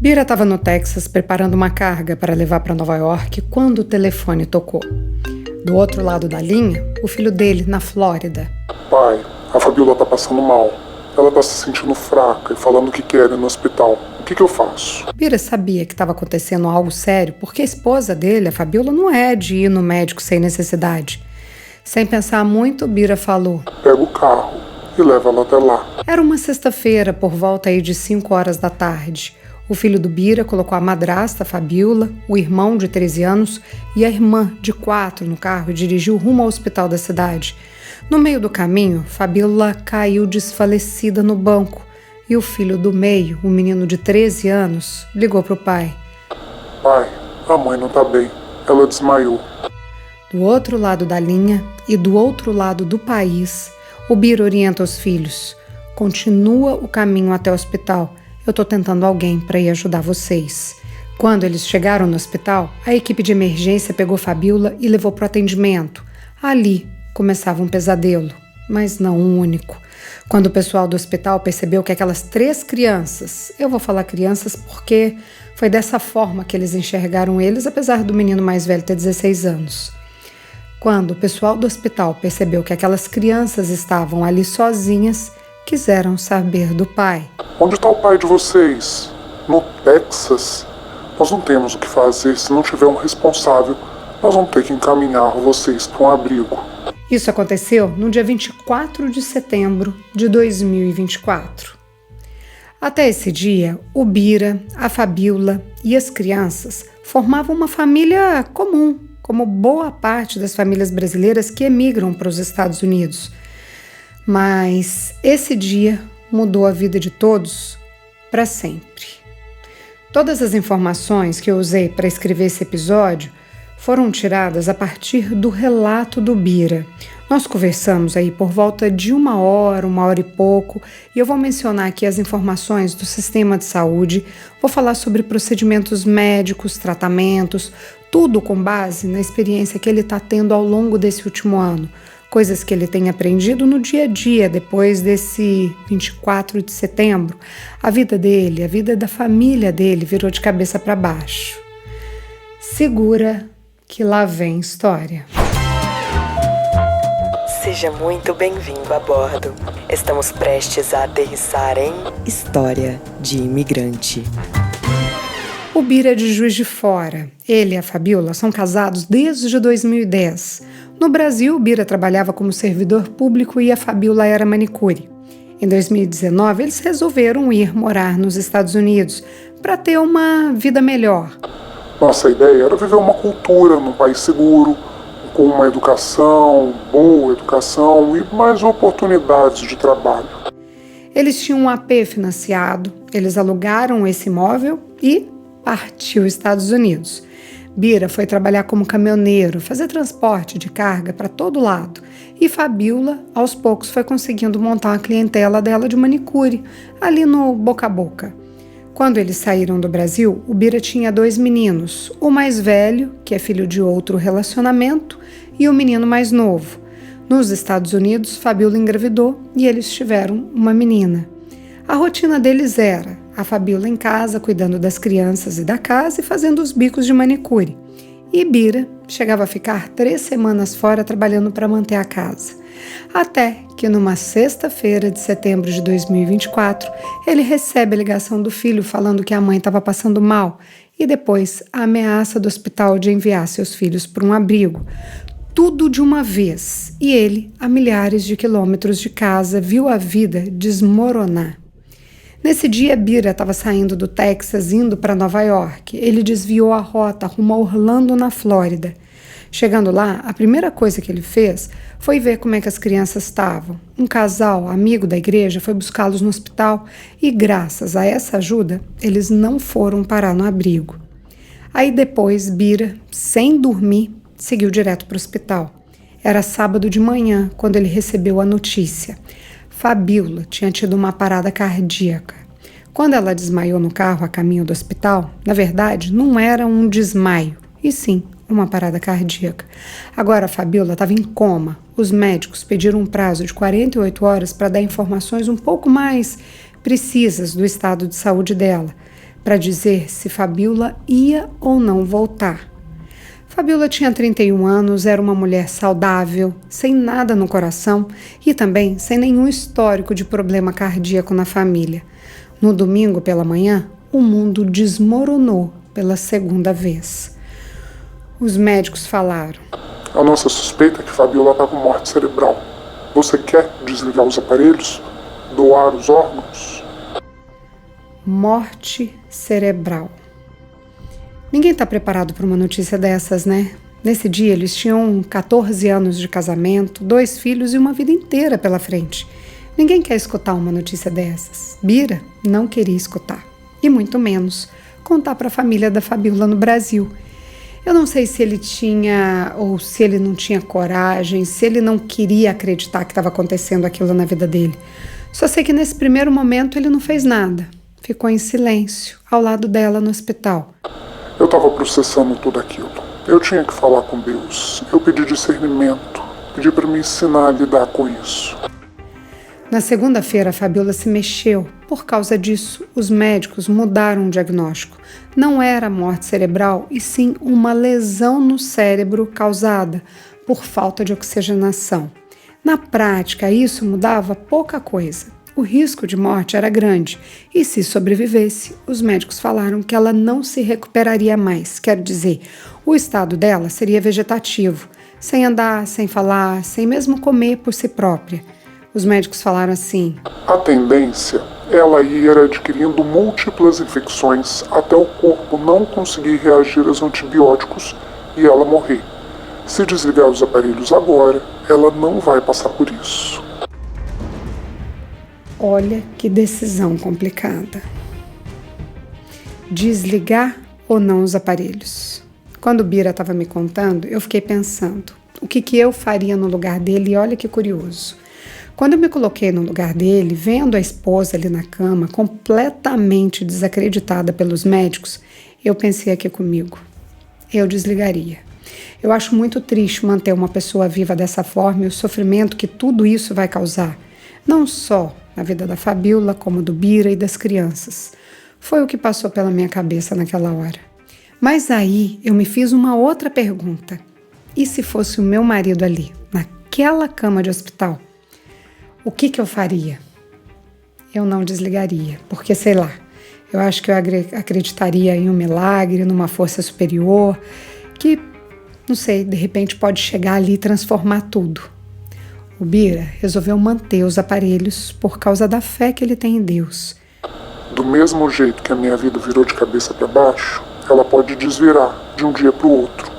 Bira estava no Texas preparando uma carga para levar para Nova York quando o telefone tocou. Do outro lado da linha, o filho dele, na Flórida. Pai, a Fabiola tá passando mal. Ela tá se sentindo fraca e falando que quer ir no hospital. O que eu faço? Bira sabia que estava acontecendo algo sério porque a esposa dele, a Fabiola, não é de ir no médico sem necessidade. Sem pensar muito, Bira falou: Pega o carro e leva ela até lá. Era uma sexta-feira, por volta aí de 5 horas da tarde. O filho do Bira colocou a madrasta, Fabiola, o irmão de 13 anos e a irmã de 4 no carro e dirigiu rumo ao hospital da cidade. No meio do caminho, Fabiola caiu desfalecida no banco e o filho do meio, um menino de 13 anos, ligou para o pai. Pai, a mãe não tá bem. Ela desmaiou. Do outro lado da linha e do outro lado do país, o Bira orienta os filhos. Continua o caminho até o hospital. Eu tô tentando alguém para ir ajudar vocês. Quando eles chegaram no hospital, a equipe de emergência pegou Fabiola e levou para o atendimento. Ali começava um pesadelo, mas não um único. Quando o pessoal do hospital percebeu que aquelas 3 crianças, eu vou falar crianças porque foi dessa forma que eles enxergaram eles, apesar do menino mais velho ter 16 anos. Quando o pessoal do hospital percebeu que aquelas crianças estavam ali sozinhas, quiseram saber do pai. Onde está o pai de vocês? No Texas? Nós não temos o que fazer. Se não tiver um responsável, nós vamos ter que encaminhar vocês para um abrigo. Isso aconteceu no dia 24 de setembro de 2024. Até esse dia, o Bira, a Fabiola e as crianças formavam uma família comum, como boa parte das famílias brasileiras que emigram para os Estados Unidos. Mas esse dia mudou a vida de todos para sempre. Todas as informações que eu usei para escrever esse episódio foram tiradas a partir do relato do Bira. Nós conversamos aí por volta de 1 hora e pouco, e eu vou mencionar aqui as informações do sistema de saúde, vou falar sobre procedimentos médicos, tratamentos, tudo com base na experiência que ele está tendo ao longo desse último ano. Coisas que ele tem aprendido no dia a dia depois desse 24 de setembro. A vida dele, a vida da família dele virou de cabeça para baixo. Segura que lá vem história. Seja muito bem-vindo a bordo. Estamos prestes a aterrissar em História de Imigrante. O Bira é de Juiz de Fora. Ele e a Fabiola são casados desde 2010. No Brasil, o Bira trabalhava como servidor público e a Fabiola era manicure. Em 2019, eles resolveram ir morar nos Estados Unidos para ter uma vida melhor. Nossa ideia era viver uma cultura num país seguro, com uma educação, boa educação e mais oportunidades de trabalho. Eles tinham um AP financiado, eles alugaram esse imóvel e partiu aos Estados Unidos. Bira foi trabalhar como caminhoneiro, fazer transporte de carga para todo lado. E Fabiola, aos poucos, foi conseguindo montar uma clientela dela de manicure, ali no boca a boca. Quando eles saíram do Brasil, o Bira tinha 2 meninos, o mais velho, que é filho de outro relacionamento, e o menino mais novo. Nos Estados Unidos, Fabiola engravidou e eles tiveram uma menina. A rotina deles era a Fabiola em casa, cuidando das crianças e da casa e fazendo os bicos de manicure. E Bira chegava a ficar 3 semanas fora trabalhando para manter a casa. Até que numa sexta-feira de setembro de 2024, ele recebe a ligação do filho falando que a mãe estava passando mal e depois a ameaça do hospital de enviar seus filhos para um abrigo. Tudo de uma vez. E ele, a milhares de quilômetros de casa, viu a vida desmoronar. Nesse dia, Bira estava saindo do Texas, indo para Nova York. Ele desviou a rota rumo a Orlando, na Flórida. Chegando lá, a primeira coisa que ele fez foi ver como é que as crianças estavam. Um casal, amigo da igreja, foi buscá-los no hospital e, graças a essa ajuda, eles não foram parar no abrigo. Aí depois, Bira, sem dormir, seguiu direto para o hospital. Era sábado de manhã, quando ele recebeu a notícia. Fabiola tinha tido uma parada cardíaca. Quando ela desmaiou no carro a caminho do hospital, na verdade, não era um desmaio, e sim uma parada cardíaca. Agora a Fabiola estava em coma. Os médicos pediram um prazo de 48 horas para dar informações um pouco mais precisas do estado de saúde dela. para dizer se Fabiola ia ou não voltar. Fabiola tinha 31 anos, era uma mulher saudável, sem nada no coração e também sem nenhum histórico de problema cardíaco na família. No domingo pela manhã, o mundo desmoronou pela segunda vez. Os médicos falaram: A nossa suspeita é que Fabiola está com morte cerebral. Você quer desligar os aparelhos? Doar os órgãos? Morte cerebral. Ninguém está preparado para uma notícia dessas, né? Nesse dia eles tinham 14 anos de casamento, 2 filhos e uma vida inteira pela frente. Ninguém quer escutar uma notícia dessas. Bira não queria escutar. E muito menos contar para a família da Fabiola no Brasil. Eu não sei se ele tinha ou se ele não tinha coragem, se ele não queria acreditar que estava acontecendo aquilo na vida dele. Só sei que nesse primeiro momento ele não fez nada. Ficou em silêncio, ao lado dela no hospital. Eu estava processando tudo aquilo. Eu tinha que falar com Deus. Eu pedi discernimento. Pedi para me ensinar a lidar com isso. Na segunda-feira, a Fabiola se mexeu. Por causa disso, os médicos mudaram o diagnóstico. Não era morte cerebral, e sim uma lesão no cérebro causada por falta de oxigenação. Na prática, isso mudava pouca coisa. O risco de morte era grande e, se sobrevivesse, os médicos falaram que ela não se recuperaria mais. Quer dizer, o estado dela seria vegetativo, sem andar, sem falar, sem mesmo comer por si própria. Os médicos falaram assim: A tendência é ela ir adquirindo múltiplas infecções até o corpo não conseguir reagir aos antibióticos e ela morrer. Se desligar os aparelhos agora, ela não vai passar por isso. Olha que decisão complicada. Desligar ou não os aparelhos? Quando o Bira estava me contando, eu fiquei pensando, o que eu faria no lugar dele? E olha que curioso. Quando eu me coloquei no lugar dele, vendo a esposa ali na cama, completamente desacreditada pelos médicos, eu pensei aqui comigo, eu desligaria. Eu acho muito triste manter uma pessoa viva dessa forma e o sofrimento que tudo isso vai causar, não só na vida da Fabiola, como do Bira e das crianças. Foi o que passou pela minha cabeça naquela hora. Mas aí eu me fiz uma outra pergunta. E se fosse o meu marido ali, naquela cama de hospital? O que eu faria? Eu não desligaria, porque sei lá, eu acho que eu acreditaria em um milagre, numa força superior, que, não sei, de repente pode chegar ali e transformar tudo. O Bira resolveu manter os aparelhos por causa da fé que ele tem em Deus. Do mesmo jeito que a minha vida virou de cabeça para baixo, ela pode desvirar de um dia para o outro.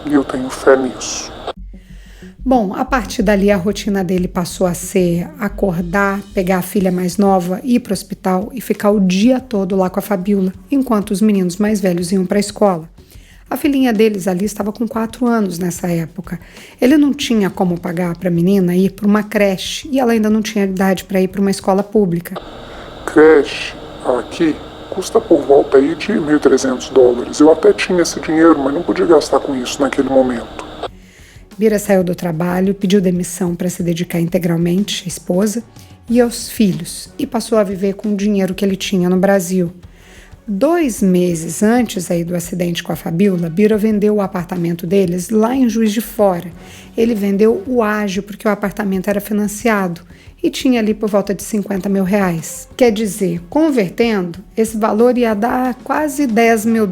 E eu tenho fé nisso. Bom, a partir dali a rotina dele passou a ser acordar, pegar a filha mais nova, ir para o hospital e ficar o dia todo lá com a Fabiola, enquanto os meninos mais velhos iam para a escola. A filhinha deles ali estava com 4 anos nessa época. Ele não tinha como pagar para a menina ir para uma creche e ela ainda não tinha idade para ir para uma escola pública. Creche, aqui, custa por volta aí de $1.300. Eu até tinha esse dinheiro, mas não podia gastar com isso naquele momento. Bira saiu do trabalho, pediu demissão para se dedicar integralmente à esposa e aos filhos e passou a viver com o dinheiro que ele tinha no Brasil. 2 meses antes aí do acidente com a Fabiola, Bira vendeu o apartamento deles lá em Juiz de Fora. Ele vendeu o ágio porque o apartamento era financiado e tinha ali por volta de R$50 mil. Quer dizer, convertendo, esse valor ia dar quase $10 mil.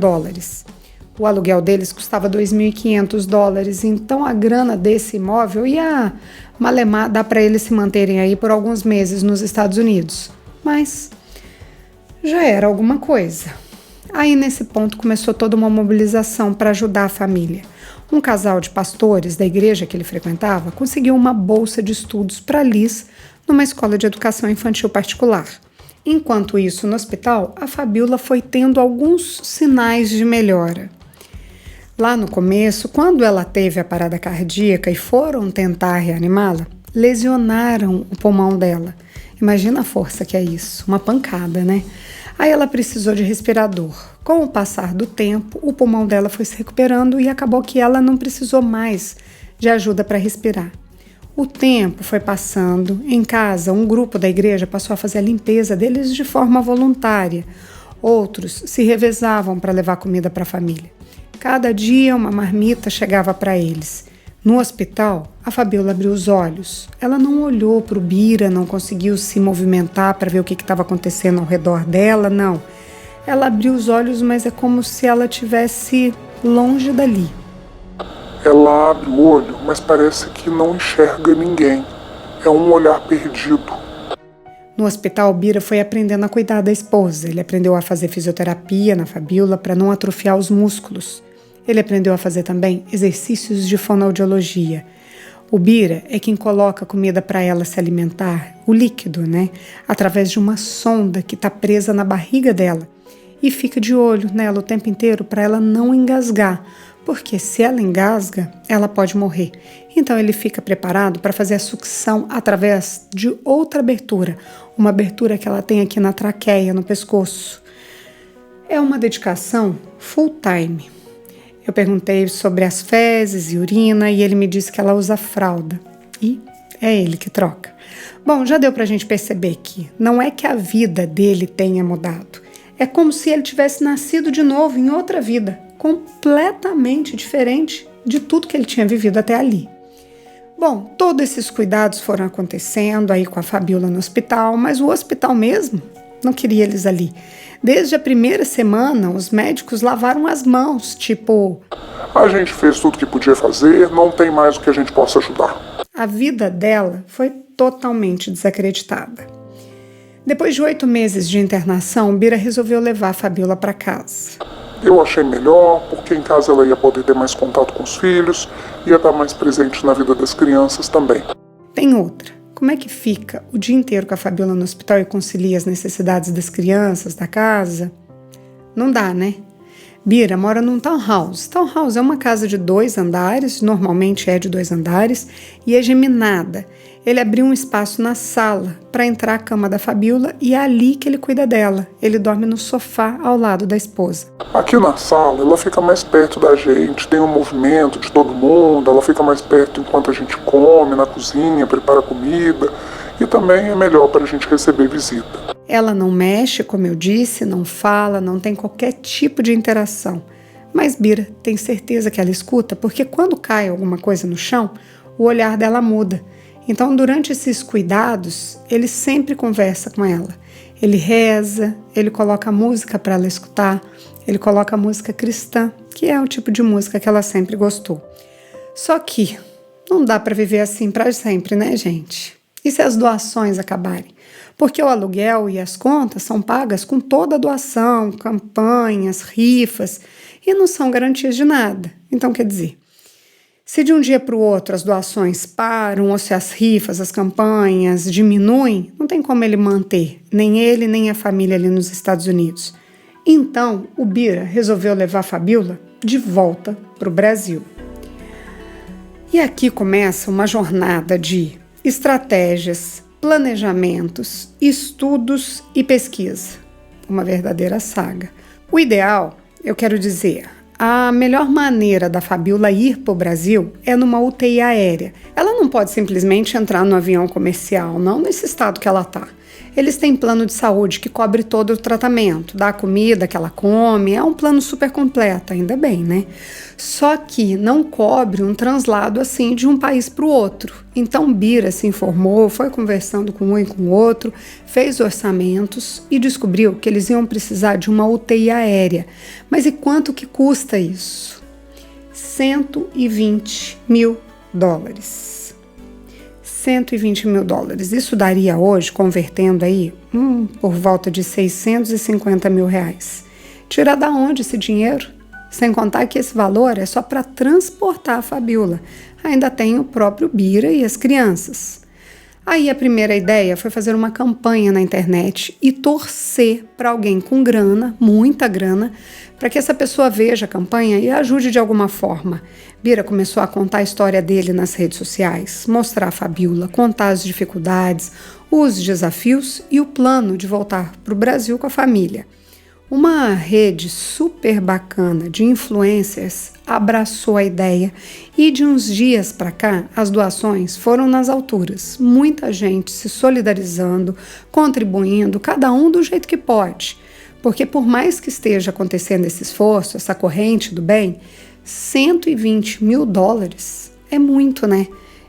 O aluguel deles custava $2.500, então a grana desse imóvel ia malemar dar para eles se manterem aí por alguns meses nos Estados Unidos. Mas já era alguma coisa. Aí nesse ponto começou toda uma mobilização para ajudar a família. Um casal de pastores da igreja que ele frequentava conseguiu uma bolsa de estudos para Liz numa escola de educação infantil particular. Enquanto isso, no hospital, a Fabiola foi tendo alguns sinais de melhora. Lá no começo, quando ela teve a parada cardíaca e foram tentar reanimá-la, lesionaram o pulmão dela. Imagina a força que é isso, uma pancada, né? Aí ela precisou de respirador. Com o passar do tempo, o pulmão dela foi se recuperando e acabou que ela não precisou mais de ajuda para respirar. O tempo foi passando. Em casa, um grupo da igreja passou a fazer a limpeza deles de forma voluntária. Outros se revezavam para levar comida para a família. Cada dia uma marmita chegava para eles. No hospital, a Fabiola abriu os olhos. Ela não olhou para o Bira, não conseguiu se movimentar para ver o que estava acontecendo ao redor dela, não. Ela abriu os olhos, mas é como se ela estivesse longe dali. Ela abre o olho, mas parece que não enxerga ninguém. É um olhar perdido. No hospital, Bira foi aprendendo a cuidar da esposa. Ele aprendeu a fazer fisioterapia na Fabiola para não atrofiar os músculos. Ele aprendeu a fazer também exercícios de fonoaudiologia. O Bira é quem coloca comida para ela se alimentar, o líquido, né? Através de uma sonda que está presa na barriga dela. E fica de olho nela o tempo inteiro para ela não engasgar, porque se ela engasga, ela pode morrer. Então ele fica preparado para fazer a sucção através de outra abertura, uma abertura que ela tem aqui na traqueia, no pescoço. É uma dedicação full time. Eu perguntei sobre as fezes e urina e ele me disse que ela usa fralda. E é ele que troca. Bom, já deu pra gente perceber que não é que a vida dele tenha mudado. É como se ele tivesse nascido de novo em outra vida, completamente diferente de tudo que ele tinha vivido até ali. Bom, todos esses cuidados foram acontecendo aí com a Fabiola no hospital, mas o hospital mesmo não queria eles ali. Desde a primeira semana, os médicos lavaram as mãos, tipo... A gente fez tudo que podia fazer, não tem mais o que a gente possa ajudar. A vida dela foi totalmente desacreditada. Depois de 8 meses de internação, Bira resolveu levar a Fabiola para casa. Eu achei melhor, porque em casa ela ia poder ter mais contato com os filhos, ia estar mais presente na vida das crianças também. Tem outra. Como é que fica o dia inteiro com a Fabiola no hospital e concilia as necessidades das crianças, da casa? Não dá, né? Bira mora num townhouse. Townhouse é uma casa de 2 andares, normalmente é de 2 andares, e é geminada. Ele abriu um espaço na sala para entrar a cama da Fabiola e é ali que ele cuida dela. Ele dorme no sofá ao lado da esposa. Aqui na sala, ela fica mais perto da gente, tem um movimento de todo mundo, ela fica mais perto enquanto a gente come, na cozinha, prepara comida, e também é melhor para a gente receber visita. Ela não mexe, como eu disse, não fala, não tem qualquer tipo de interação. Mas Bira tem certeza que ela escuta, porque quando cai alguma coisa no chão, o olhar dela muda. Então, durante esses cuidados, ele sempre conversa com ela. Ele reza, ele coloca música para ela escutar, ele coloca música cristã, que é o tipo de música que ela sempre gostou. Só que não dá para viver assim para sempre, né, gente? E se as doações acabarem? Porque o aluguel e as contas são pagas com toda a doação, campanhas, rifas, e não são garantias de nada. Então, quer dizer, se de um dia para o outro as doações param ou se as rifas, as campanhas diminuem, não tem como ele manter, nem ele, nem a família ali nos Estados Unidos. Então, o Bira resolveu levar a Fabiola de volta para o Brasil. E aqui começa uma jornada de estratégias, planejamentos, estudos e pesquisa. Uma verdadeira saga. O ideal, eu quero dizer, a melhor maneira da Fabiola ir para o Brasil é numa UTI aérea. Ela não pode simplesmente entrar no avião comercial, não nesse estado que ela está. Eles têm plano de saúde que cobre todo o tratamento, dá a comida que ela come, é um plano super completo, ainda bem, né? Só que não cobre um translado assim de um país para o outro. Então Bira se informou, foi conversando com um e com o outro, fez orçamentos e descobriu que eles iam precisar de uma UTI aérea. Mas e quanto que custa isso? $120 mil. $120 mil. Isso daria hoje, convertendo aí, por volta de R$650 mil. Tirar da onde esse dinheiro? Sem contar que esse valor é só para transportar a Fabiola. Ainda tem o próprio Bira e as crianças. Aí a primeira ideia foi fazer uma campanha na internet e torcer para alguém com grana, muita grana, para que essa pessoa veja a campanha e ajude de alguma forma. Bira começou a contar a história dele nas redes sociais, mostrar a Fabiola, contar as dificuldades, os desafios e o plano de voltar para o Brasil com a família. Uma rede super bacana de influencers abraçou a ideia e de uns dias para cá as doações foram nas alturas. Muita gente se solidarizando, contribuindo, cada um do jeito que pode. Porque por mais que esteja acontecendo esse esforço, essa corrente do bem, 120 mil dólares é muito, né?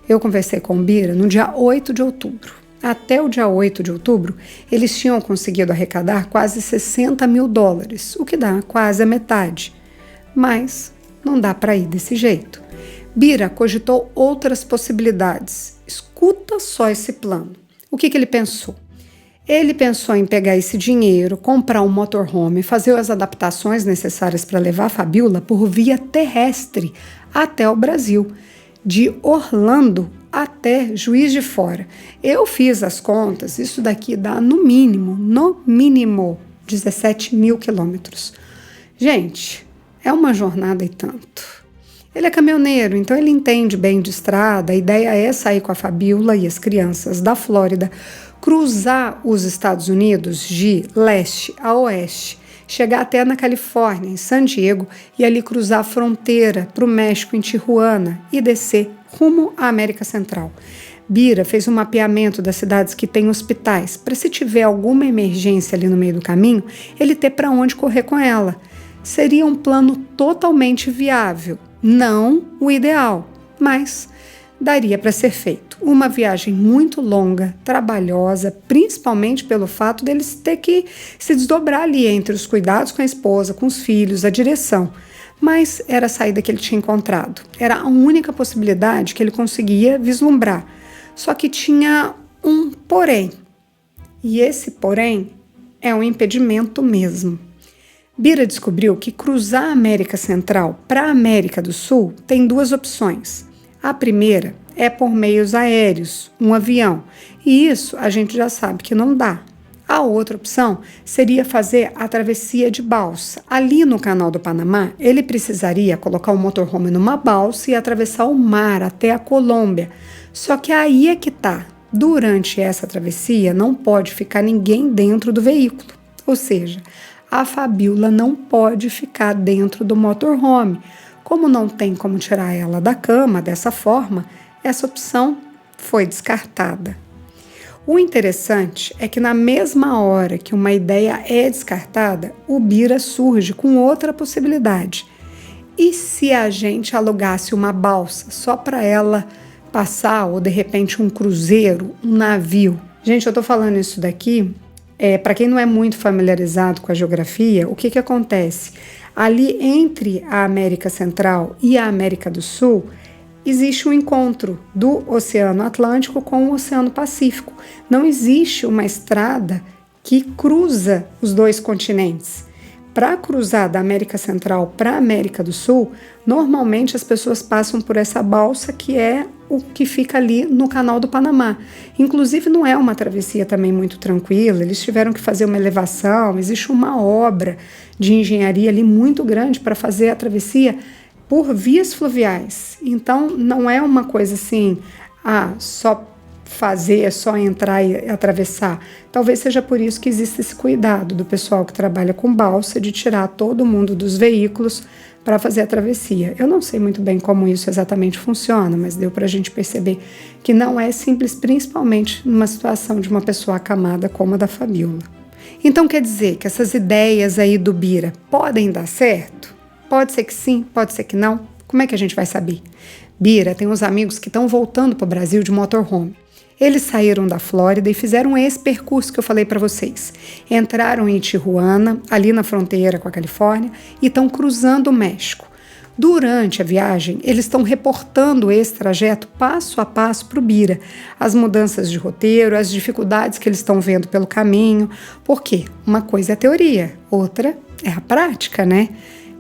Eu conversei com o Bira no dia 8 de outubro. Até o dia 8 de outubro, eles tinham conseguido arrecadar quase 60 mil dólares, o que dá quase a metade. Mas não dá para ir desse jeito. Bira cogitou outras possibilidades. Escuta só esse plano. O que ele pensou? Ele pensou em pegar esse dinheiro, comprar um motorhome, fazer as adaptações necessárias para levar a Fabiola por via terrestre até o Brasil, de Orlando até Juiz de Fora. Eu fiz as contas, isso daqui dá no mínimo, 17 mil quilômetros. Gente, é uma jornada e tanto. Ele é caminhoneiro, então ele entende bem de estrada. A ideia é sair com a Fabiola e as crianças da Flórida, cruzar os Estados Unidos de leste a oeste, chegar até na Califórnia, em San Diego, e ali cruzar a fronteira para o México, em Tijuana, e descer rumo à América Central. Bira fez um mapeamento das cidades que têm hospitais, para se tiver alguma emergência ali no meio do caminho, ele ter para onde correr com ela. Seria um plano totalmente viável, não o ideal, mas daria para ser feito. Uma viagem muito longa, trabalhosa, principalmente pelo fato deles ter que se desdobrar ali entre os cuidados com a esposa, com os filhos, a direção. Mas era a saída que ele tinha encontrado. Era a única possibilidade que ele conseguia vislumbrar. Só que tinha um porém. E esse porém é um impedimento mesmo. Bira descobriu que cruzar a América Central para a América do Sul tem duas opções. A primeira é por meios aéreos, um avião, e isso a gente já sabe que não dá. A outra opção seria fazer a travessia de balsa. Ali no Canal do Panamá, ele precisaria colocar o motorhome numa balsa e atravessar o mar até a Colômbia. Só que aí é que tá. Durante essa travessia não pode ficar ninguém dentro do veículo. Ou seja, a Fabiola não pode ficar dentro do motorhome. Como não tem como tirar ela da cama dessa forma, essa opção foi descartada. O interessante é que na mesma hora que uma ideia é descartada, o Bira surge com outra possibilidade. E se a gente alugasse uma balsa só para ela passar, ou de repente um cruzeiro, um navio? Gente, eu estou falando isso daqui, para quem não é muito familiarizado com a geografia, o que acontece? Ali entre a América Central e a América do Sul, existe um encontro do Oceano Atlântico com o Oceano Pacífico. Não existe uma estrada que cruza os dois continentes. Para cruzar da América Central para a América do Sul, normalmente as pessoas passam por essa balsa que é o que fica ali no Canal do Panamá. Inclusive não é uma travessia também muito tranquila, eles tiveram que fazer uma elevação, existe uma obra de engenharia ali muito grande para fazer a travessia por vias fluviais. Então não é uma coisa assim, só fazer, só entrar e atravessar. Talvez seja por isso que existe esse cuidado do pessoal que trabalha com balsa, de tirar todo mundo dos veículos para fazer a travessia. Eu não sei muito bem como isso exatamente funciona, mas deu para a gente perceber que não é simples, principalmente numa situação de uma pessoa acamada como a da Fabiola. Então quer dizer que essas ideias aí do Bira podem dar certo? Pode ser que sim, pode ser que não. Como é que a gente vai saber? Bira tem uns amigos que estão voltando para o Brasil de motorhome. Eles saíram da Flórida e fizeram esse percurso que eu falei para vocês. Entraram em Tijuana, ali na fronteira com a Califórnia, e estão cruzando o México. Durante a viagem, eles estão reportando esse trajeto passo a passo para o Bira. As mudanças de roteiro, as dificuldades que eles estão vendo pelo caminho. Por quê? Uma coisa é a teoria, outra é a prática, né?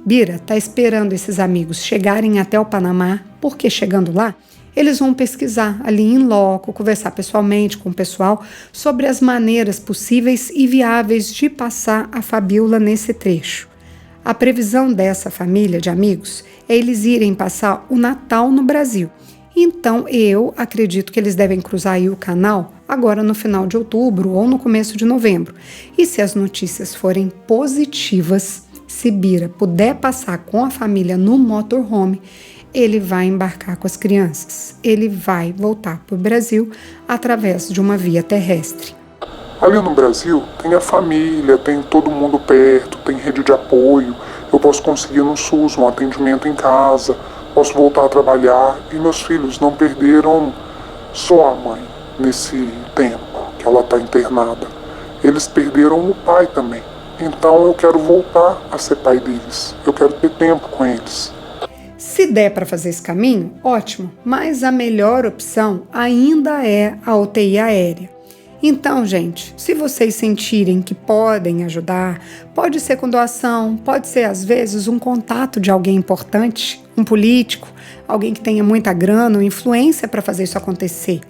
Bira está esperando esses amigos chegarem até o Panamá, porque chegando lá, eles vão pesquisar ali em loco, conversar pessoalmente com o pessoal sobre as maneiras possíveis e viáveis de passar a Fabiola nesse trecho. A previsão dessa família de amigos é eles irem passar o Natal no Brasil. Então eu acredito que eles devem cruzar aí o canal agora no final de outubro ou no começo de novembro. E se as notícias forem positivas, se Bira puder passar com a família no motorhome, ele vai embarcar com as crianças. Ele vai voltar para o Brasil através de uma via terrestre. Ali no Brasil, tem a família, tem todo mundo perto, tem rede de apoio, eu posso conseguir no SUS um atendimento em casa, posso voltar a trabalhar e meus filhos não perderam só a mãe nesse tempo que ela está internada. Eles perderam o pai também. Então eu quero voltar a ser pai deles, eu quero ter tempo com eles. Se der para fazer esse caminho, ótimo, mas a melhor opção ainda é a UTI aérea. Então, gente, se vocês sentirem que podem ajudar, pode ser com doação, pode ser às vezes um contato de alguém importante, um político, alguém que tenha muita grana ou influência para fazer isso acontecer.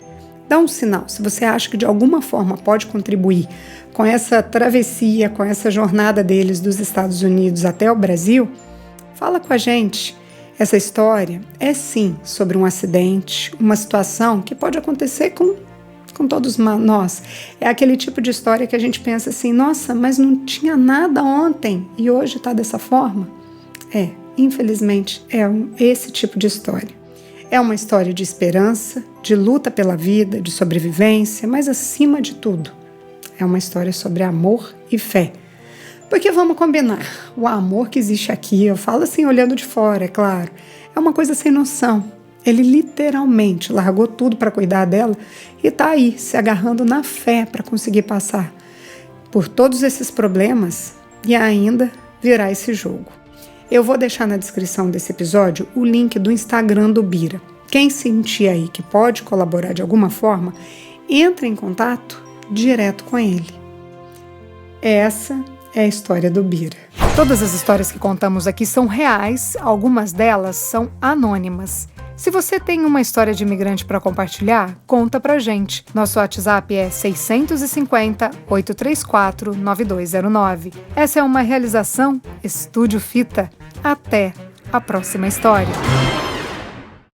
Dá um sinal, se você acha que de alguma forma pode contribuir com essa travessia, com essa jornada deles dos Estados Unidos até o Brasil, fala com a gente. Essa história é sim sobre um acidente, uma situação que pode acontecer com todos nós. É aquele tipo de história que a gente pensa assim, nossa, mas não tinha nada ontem e hoje está dessa forma? Infelizmente, esse tipo de história. É uma história de esperança, de luta pela vida, de sobrevivência, mas acima de tudo, é uma história sobre amor e fé. Porque vamos combinar, o amor que existe aqui, eu falo assim olhando de fora, é claro, é uma coisa sem noção. Ele literalmente largou tudo para cuidar dela e está aí, se agarrando na fé para conseguir passar por todos esses problemas e ainda virar esse jogo. Eu vou deixar na descrição desse episódio o link do Instagram do Bira. Quem sentir aí que pode colaborar de alguma forma, entra em contato direto com ele. Essa é a história do Bira. Todas as histórias que contamos aqui são reais, algumas delas são anônimas. Se você tem uma história de imigrante para compartilhar, conta pra gente. Nosso WhatsApp é 650-834-9209. Essa é uma realização Estúdio Fita. Até a próxima história.